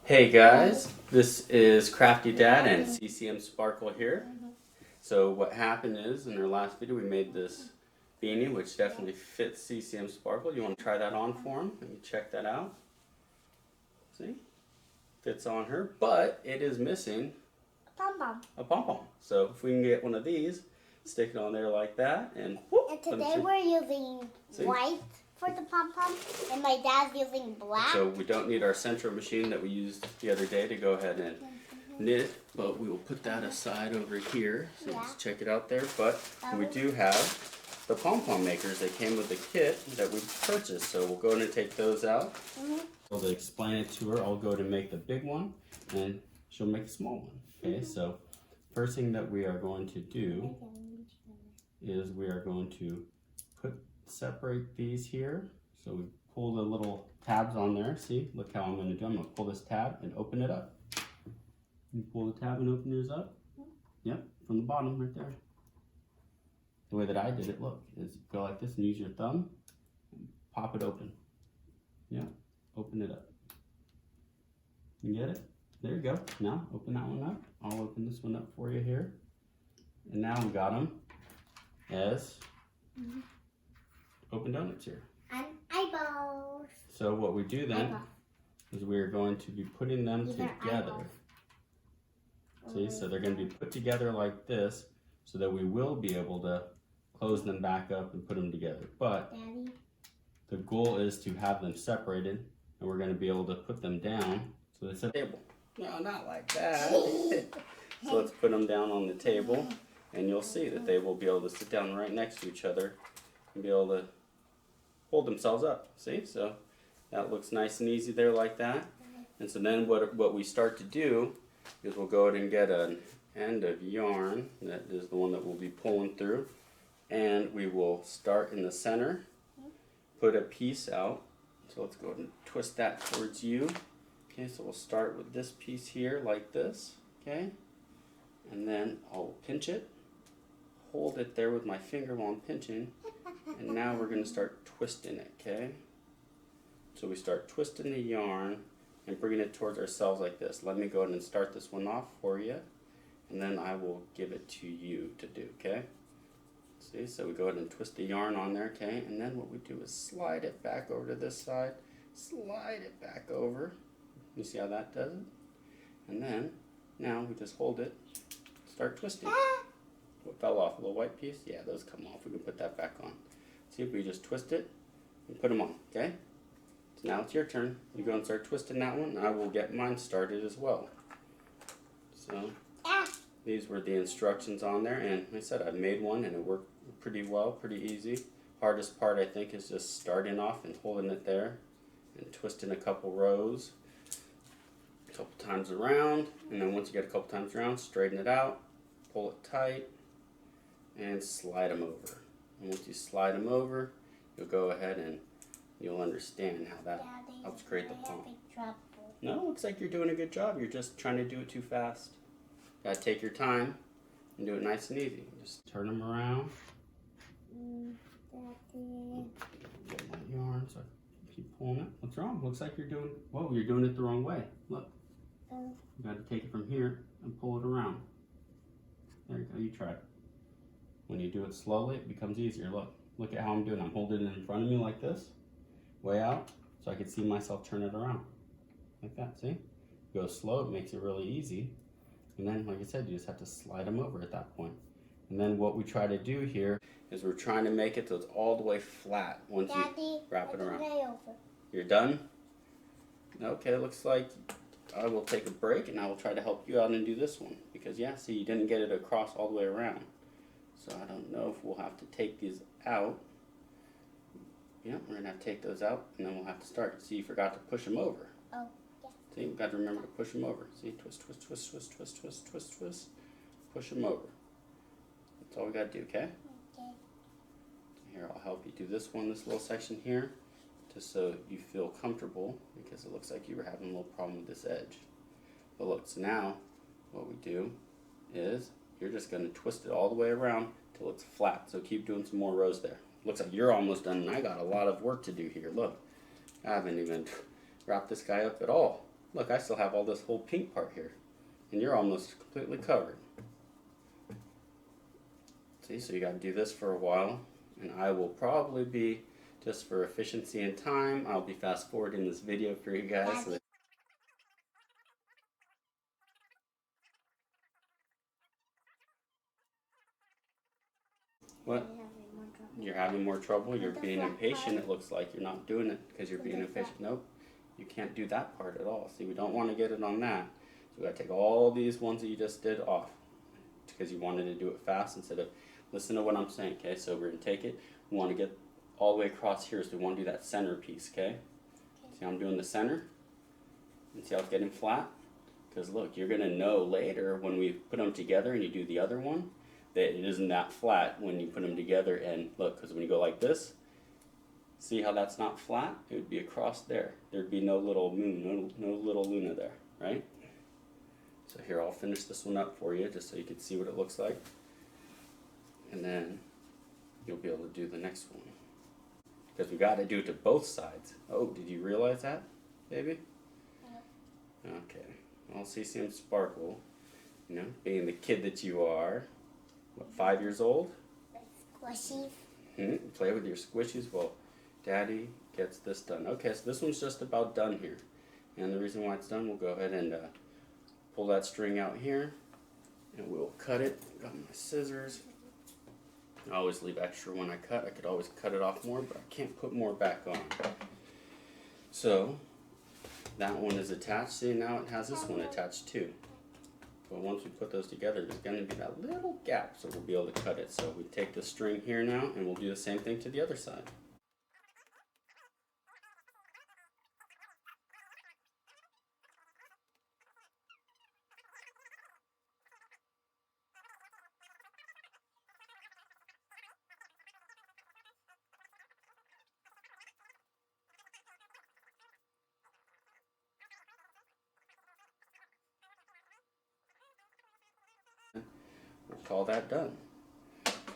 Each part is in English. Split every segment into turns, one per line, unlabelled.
Hey guys, this is Crafty Dad and CCM Sparkle here. So what happened is in our last video we made this beanie which definitely fits CCM Sparkle. You want to try that on for him? Let me check that out. See? Fits on her, but it is missing
Pom Pom.
a pom pom. So if we can get one of these, stick it on there like that, and
today we're using white for the pom pom, and my dad's using black.
So we don't need our central machine that we used the other day to go ahead and knit, but we will put that aside over here. So let's check it out there. But we do have the pom pom makers. They came with the kit that we purchased, so we'll go ahead and take those out. So to explain it to her, I'll go to make the big one, and she'll make a small one. Okay, so first thing that we are going to do is we are going to separate these here. So we pull the little tabs on there. See, look how I'm going to do. I'm going to pull this tab and open it up. You pull the tab and open yours up. Yep, from the bottom right there. The way that I did it, look, is go like this and use your thumb and pop it open. Yeah, open it up. You get it? There you go. Now open that one up. I'll open this one up for you here. And now we got them as open donuts here.
And eyeballs.
So what we do then is we are going to be putting them together. See, so they're going to be put together like this so that we will be able to close them back up and put them together. But the goal is to have them separated, and we're going to be able to put them down so it's a table. No, not like that. So let's put them down on the table, and you'll see that they will be able to sit down right next to each other and be able to hold themselves up. See, so that looks nice and easy there like that. And so then what we start to do is we'll go ahead and get an end of yarn. That is the one that we'll be pulling through. And we will start in the center, put a piece out. So let's go ahead and twist that towards you. Okay, so we'll start with this piece here like this, okay? And then I'll pinch it, hold it there with my finger while I'm pinching, and now we're going to start twisting it, okay? So we start twisting the yarn and bringing it towards ourselves like this. Let me go ahead and start this one off for you, and then I will give it to you to do, okay? See, so we go ahead and twist the yarn on there, okay? And then what we do is slide it back over to this side, slide it back over. You see how that does it? And then, now we just hold it, start twisting. What fell off? A little white piece? Yeah, those come off. We can put that back on. See, if we just twist it and put them on, okay? So now it's your turn. You go and start twisting that one, and I will get mine started as well. So, these were the instructions on there, and like I said, I made one, and it worked pretty well, pretty easy. Hardest part, I think, is just starting off and holding it there and twisting a couple rows, a couple times around, and then once you get a couple times around, straighten it out, pull it tight, and slide them over. And once you slide them over, you'll go ahead and you'll understand how that helps create the pom. No, it looks like you're doing a good job. You're just trying to do it too fast. Gotta take your time and do it nice and easy. Just turn them around. Get my yarn so I keep pulling it. What's wrong? Looks like you're doing, whoa, you're doing it the wrong way. Look. You gotta take it from here and pull it around. There you go, you try it. When you do it slowly, it becomes easier. Look at how I'm doing. I'm holding it in front of me like this, way out, so I can see myself turn it around. Like that, see? Go slow, it makes it really easy. And then, like I said, you just have to slide them over at that point. And then what we try to do here is we're trying to make it so it's all the way flat once you wrap it around. You're done? Okay, looks like I will take a break and I will try to help you out and do this one. Because yeah, see, you didn't get it across all the way around. So I don't know if we'll have to take these out. Yeah, we're going to have to take those out and then we'll have to start. See, you forgot to push them over.
Oh, yeah.
See, we've got to remember to push them over. See, twist, twist, twist, twist, twist, twist, twist, twist. Push them over. That's all we got to do, okay?
Okay.
Here, I'll help you do this one, this little section here, just so you feel comfortable, because it looks like you were having a little problem with this edge. But look, so now what we do is you're just going to twist it all the way around till it's flat. So keep doing some more rows there. Looks like you're almost done, and I got a lot of work to do here. Look, I haven't even wrapped this guy up at all. look, I still have all this whole pink part here. And you're almost completely covered. See, so you got to do this for a while. And I will probably be, just for efficiency and time, I'll be fast forwarding this video for you guys. So what? You're having more trouble? You're being impatient. It looks like you're not doing it because you're being impatient. Nope. You can't do that part at all. See, we don't want to get it on that. So we got to take all these ones that you just did off because you wanted to do it fast instead of listen to what I'm saying, okay? So we're going to take it. We want to get all the way across here, so we want to do that center piece, okay? See how I'm doing the center? And see how it's getting flat? Because look, you're going to know later when we put them together and you do the other one that it isn't that flat when you put them together. And look, because when you go like this, see how that's not flat? It would be across there. There'd be no little moon, no little Luna there, right? So here, I'll finish this one up for you just so you can see what it looks like. And then you'll be able to do the next one. Because we got to do it to both sides. Oh, did you realize that, baby? Yeah. Okay. Well, CCM Sparkle, you know, being the kid that you are, what, 5 years old?
Squishies.
Play with your squishies. Well, Daddy gets this done. Okay, so this one's just about done here. And the reason why it's done, we'll go ahead and pull that string out here. And we'll cut it. Got my scissors. I always leave extra when I cut. I could always cut it off more, but I can't put more back on. So, that one is attached. See, now it has this one attached too. But once we put those together, there's going to be that little gap, so we'll be able to cut it. So we take the string here now, and we'll do the same thing to the other side. We'll call that done.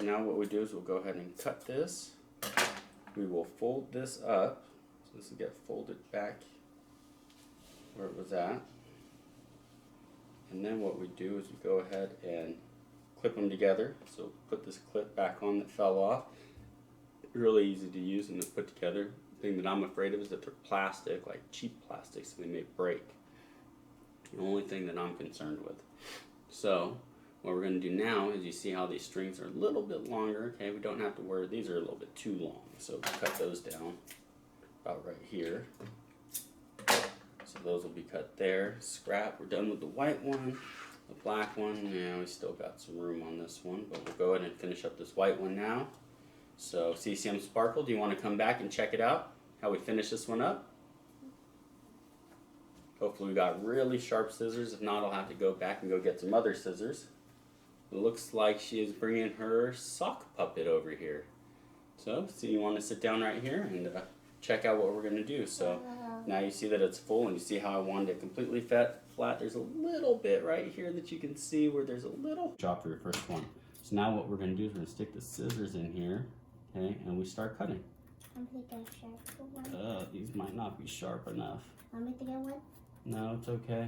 Now what we do is we'll go ahead and cut this. We will fold this up. So this will get folded back where it was at. And then what we do is we go ahead and clip them together. So put this clip back on that fell off. Really easy to use and to put together. The thing that I'm afraid of is that they're plastic, like cheap plastic, so they may break. The only thing that I'm concerned with. So what we're going to do now is you see how these strings are a little bit longer. Okay, we don't have to worry. These are a little bit too long. So we'll cut those down about right here. So those will be cut there. Scrap. We're done with the white one. The black one, yeah, we still got some room on this one, but we'll go ahead and finish up this white one now. So CCM Sparkle, do you want to come back and check it out? How we finish this one up? Hopefully we got really sharp scissors. If not, I'll have to go back and go get some other scissors. It looks like she is bringing her sock puppet over here. So you want to sit down right here and check out what we're going to do. So now you see that it's full and you see how I wanted it completely flat. There's a little bit right here that you can see where there's a little chop for your first one. So now what we're going to do is we're going to stick the scissors in here, okay, and we start cutting.
I'm going to get a sharp one.
These might not be sharp enough.
Want me to get one?
No, it's okay.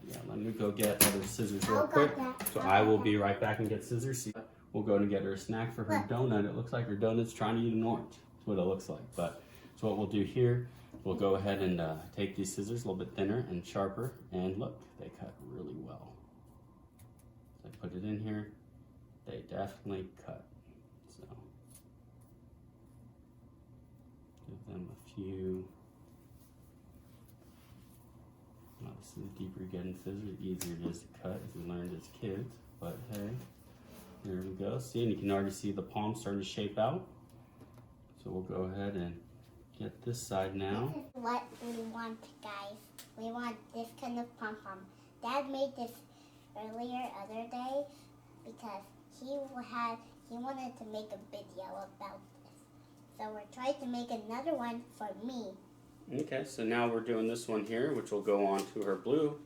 Yeah, let me go get other scissors real quick. So I will be right back and get scissors. We'll go and get her a snack for her donut. It looks like her donut's trying to eat an orange. That's what it looks like. But so what we'll do here, we'll go ahead and take these scissors a little bit thinner and sharper. And look, they cut really well. So I put it in here. They definitely cut. So give them a few. Obviously, the deeper you get in scissors, the easier it is to cut, as we learned as kids. But hey, there we go. See, and you can already see the palm starting to shape out. So we'll go ahead and get this side now.
This is what we want, guys. We want this kind of Pom Pom. Dad made this earlier, other day, because he wanted to make a video about this. So we're trying to make another one for me.
Okay, so now we're doing this one here, which will go on to her blue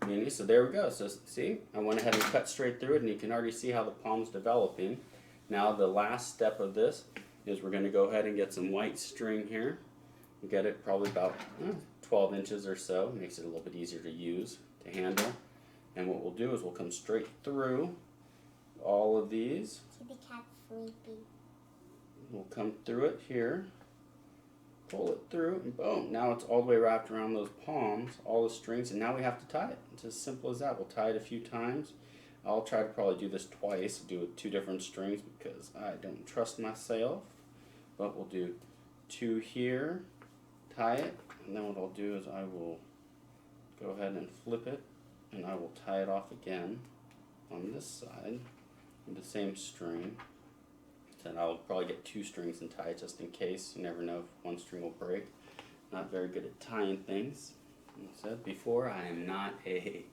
beanie. So there we go. So see, I went ahead and cut straight through it, and you can already see how the palm's developing. Now the last step of this is we're going to go ahead and get some white string here. Get it probably about 12 inches or so. Makes it a little bit easier to use, to handle. And what we'll do is we'll come straight through all of these.
See the cat's sleepy.
We'll come through it here, pull it through, and boom, now it's all the way wrapped around those palms, all the strings, and now we have to tie it. It's as simple as that. We'll tie it a few times. I'll try to probably do this twice, do it with 2 different strings because I don't trust myself. But we'll do 2 here, tie it, and then what I'll do is I will go ahead and flip it, and I will tie it off again on this side with the same string. Then I'll probably get 2 strings and tie it just in case. You never know if one string will break. Not very good at tying things. Like I said before, I am not a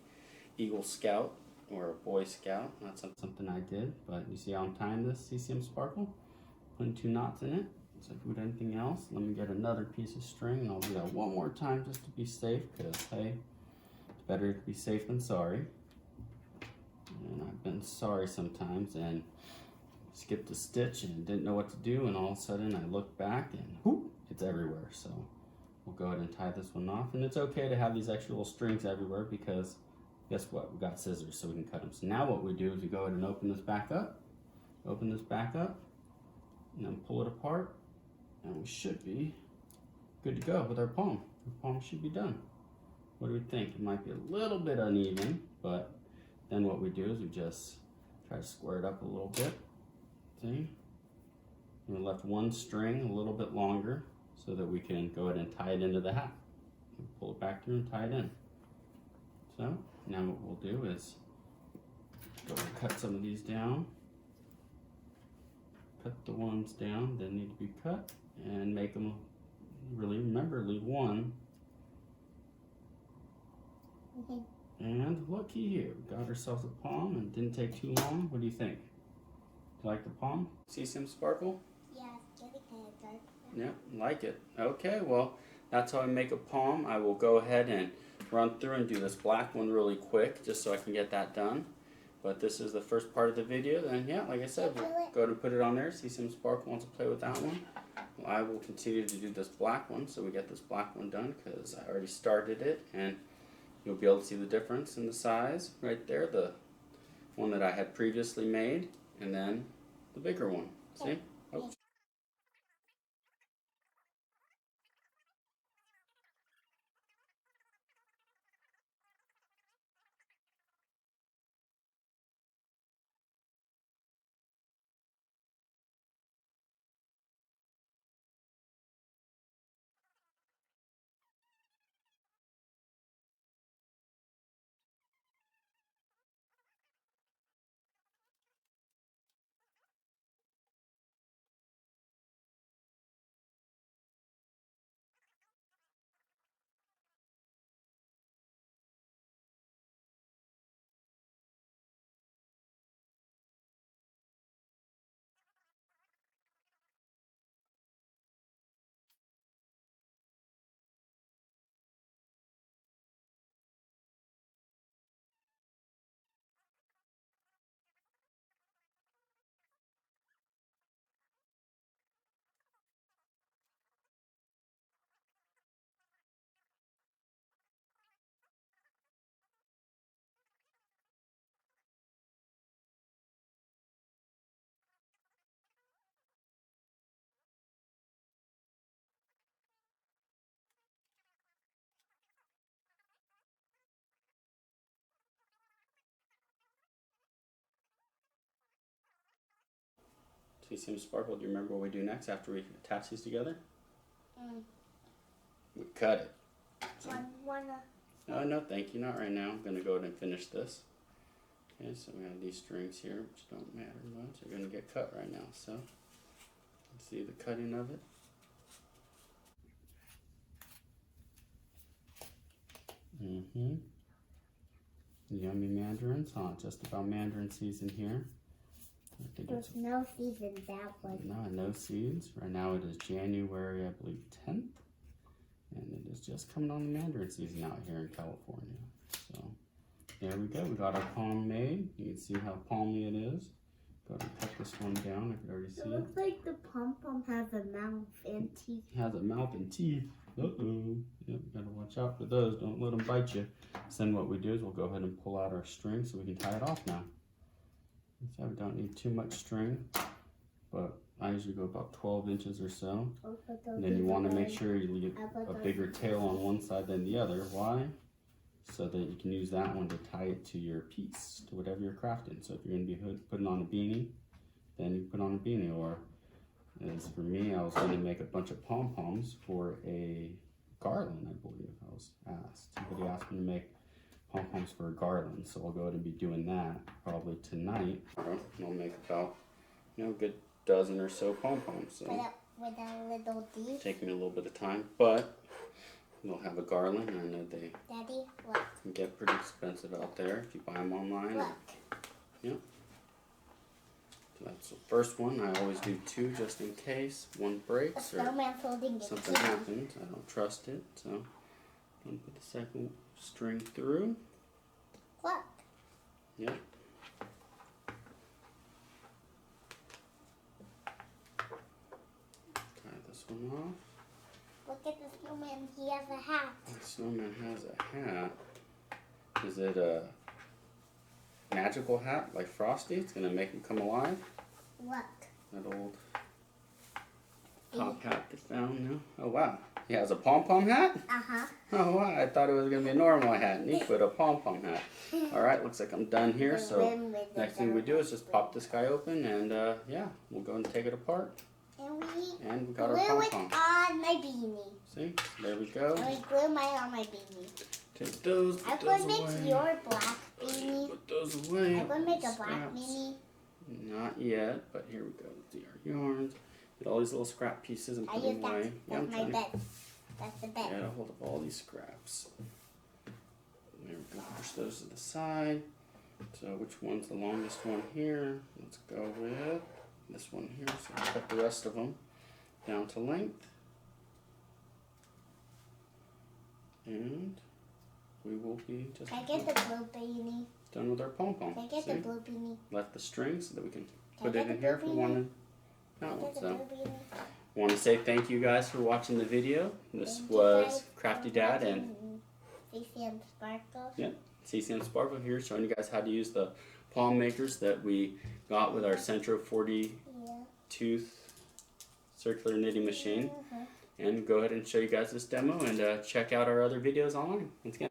Eagle Scout or a Boy Scout. Not something I did, but you see how I'm tying this CCM Sparkle? Putting 2 knots in it. So if we do anything else, let me get another piece of string and I'll do that one more time just to be safe because, hey, it's better to be safe than sorry. And I've been sorry sometimes and skipped a stitch and didn't know what to do, and all of a sudden I look back and whoop, it's everywhere. So we'll go ahead and tie this one off, and it's okay to have these extra little strings everywhere because guess what, we got scissors so we can cut them. So now what we do is we go ahead and open this back up, and then pull it apart, and we should be good to go with our palm. Our palm should be done. What do we think? It might be a little bit uneven, but then what we do is we just try to square it up a little bit. See? And we left one string a little bit longer so that we can go ahead and tie it into the hat. Pull it back through and tie it in. So now what we'll do is go and cut some of these down. Cut the ones down that need to be cut and make them, really remember, leave one. And looky here, we got ourselves a palm and it didn't take too long. What do you think? You like the palm? CCM Sparkle?
Yeah, it's getting kind of dark.
Yeah, like it. Okay, well, that's how I make a palm. I will go ahead and run through and do this black one really quick just so I can get that done. But this is the first part of the video. Then, yeah, like I said, we'll go ahead and put it on there. CCM Sparkle wants to play with that one. Well, I will continue to do this black one so we get this black one done because I already started it. And you'll be able to see the difference in the size right there. The one that I had previously made and then the bigger one. See? Oh. CCM Sparkle, do you remember what we do next after we attach these together? We cut it. So, no, thank you, not right now. I'm going to go ahead and finish this. Okay, so we have these strings here, which don't matter much. They're going to get cut right now, so let's see the cutting of it. Yummy mandarins, huh? Just about mandarin season here.
There's no seeds in that one.
No seeds. Right now it is January, I believe, 10th. And it is just coming on the mandarin season out here in California. So there we go. We got our palm made. You can see how palmy it is. Go ahead and cut this one down. I can already see it.
It looks like the Pom Pom has a mouth and teeth.
It has a mouth and teeth. Uh-oh. Yep, gotta watch Watch out for those. Don't let them bite you. So then what we do is we'll go ahead and pull out our string so we can tie it off now. So we don't need too much string, but I usually go about 12 inches or so. And then you want to make sure you leave a bigger tail on one side than the other. Why? So that you can use that one to tie it to your piece, to whatever you're crafting. So if you're going to be putting on a beanie, then you put on a beanie. Or as for me, I was going to make a bunch of pom-poms for a garland, I believe I was asked. Somebody asked me to make pom-poms for a garland, so I'll go ahead and be doing that probably tonight. And I'll make about, a good dozen or so pom-poms. So
with a little D.
Take me a little bit of time, but we'll have a garland. I know they
Daddy, look.
can get pretty expensive out there if you buy them online.
Look.
Yeah. So that's the first one. I always do 2 just in case one breaks or something happens. I don't trust it, so I'm gonna put the second string through.
Look.
Yep. Tie this one off.
Look at the snowman. He has a hat.
The snowman has a hat. Is it a magical hat like Frosty? It's gonna make him come alive.
Look.
That old top hat they found now. Oh wow. He has a Pom Pom hat?
Uh-huh.
Oh wow, I thought it was gonna be a normal hat. And he put a Pom Pom hat. Alright, looks like I'm done here. So next thing we do is just pop this guy open and yeah, we'll go and take it apart. And we got our Pom Pom.
On my beanie.
See? There we go.
And we glue mine on my beanie.
Take those,
I'm
put
going
those
to
away.
make your black beanie.
Put those away.
I'm going to make a black
Scraps.
beanie.
Not yet, but here we go. Let's see our yarns. Get all these little scrap pieces and
I
put
use
them away.
that's my bed. That's the bed.
Yeah, to hold up all these scraps. There we go. Push those to the side. So which one's the longest one here? Let's go with this one here. So I'll cut the rest of them down to length. And we will be just
Can I get the blue beanie?
done with our pom pom.
Can I get the blue beanie?
Left the string so that we can
Can
put
I
it
get
in
the
here if
blue
we
beanie?
wanted.
Can I
No,
get the
so
blue beanie?
I want to say thank you guys for watching the video. This
Thank you
was
guys
Crafty
for
Dad
watching
and
CCM Sparkle.
yeah, CCM Sparkle here, showing you guys how to use the palm makers that we got with our Centro 40 tooth circular knitting machine. And go ahead and show you guys this demo and check out our other videos online. Once again.